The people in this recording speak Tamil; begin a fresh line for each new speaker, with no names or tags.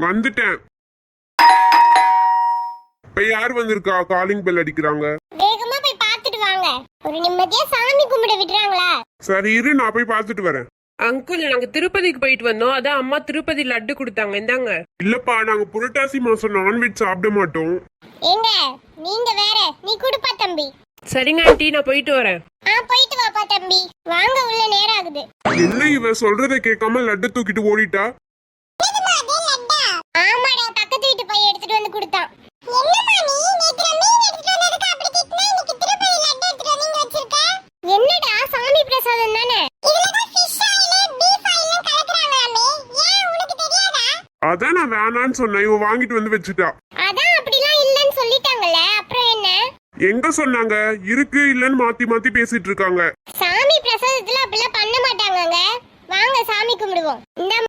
வந்துட்டேன். இப்ப யார் வந்திருக்கா? காலிங் பெல் அடிக்கிறாங்க.
வேகமா போய் பார்த்துட்டு வாங்க. ஒரு நிம்மதியா சாமி கும்பிட விடுறாங்களா?
சரி இரு, நான் போய் பார்த்துட்டு வரேன்.
அங்கிள், நாங்க திருப்பதிக்கு போயிட்டு வந்தோம். அதான் அம்மா திருப்பதி லட்டு கொடுத்தாங்க. இந்தாங்க.
இல்லப்பா, நாங்க புரட்டாசி மாசம் நான்வெஜ் சாப்பிட மாட்டோம்.
ஏங்க நீங்க வேற, நீ குடுப்பா தம்பி.
சரிங்க ஆண்டி, நான் போயிட்டு வரேன்.
போயிட்டு வாப்பா தம்பி. வாங்க, உள்ள நேரம் ஆகுது.
என்ன இவ சொல்றத கேட்காம லட்டு தூக்கிட்டு ஓடிட்டா?
ஆமாடா, பக்கத்து வீட்டு பையன் எடுத்துட்டு வந்து கொடுத்தான். என்னம்மா நீ நேத்து மீன் எடுத்துட்டு வந்ததுக்கு அப்படி திட்டினா, இன்னைக்கு திருப்பதி லட்டு எடுத்துட்டு வந்து வச்சிருக்க? என்னடா, சாமி பிரசாதம் தானே. இதுல தான் ஃபிஷ் ஆயில், பீஃப் ஆயில் கலக்குறாங்களாமே. ஏன் உனக்கு தெரியாதா?
அதான் நான் வேணான்னு சொன்னேன், இவ வாங்கிட்டு வந்து வச்சுட்டா.
அதான் அப்படிலாம் இல்லன்னு சொல்லிட்டாங்கல்ல, அப்புறம் என்ன?
எங்க சொன்னாங்க? இருக்கு இல்லன்னு மாத்தி மாத்தி பேசிட்டு இருக்காங்க.
சாமி பிரசாதத்துல அப்படிலாம் பண்ண மாட்டாங்கங்க. வாங்க சாமி கும்பிடுவோம். இந்த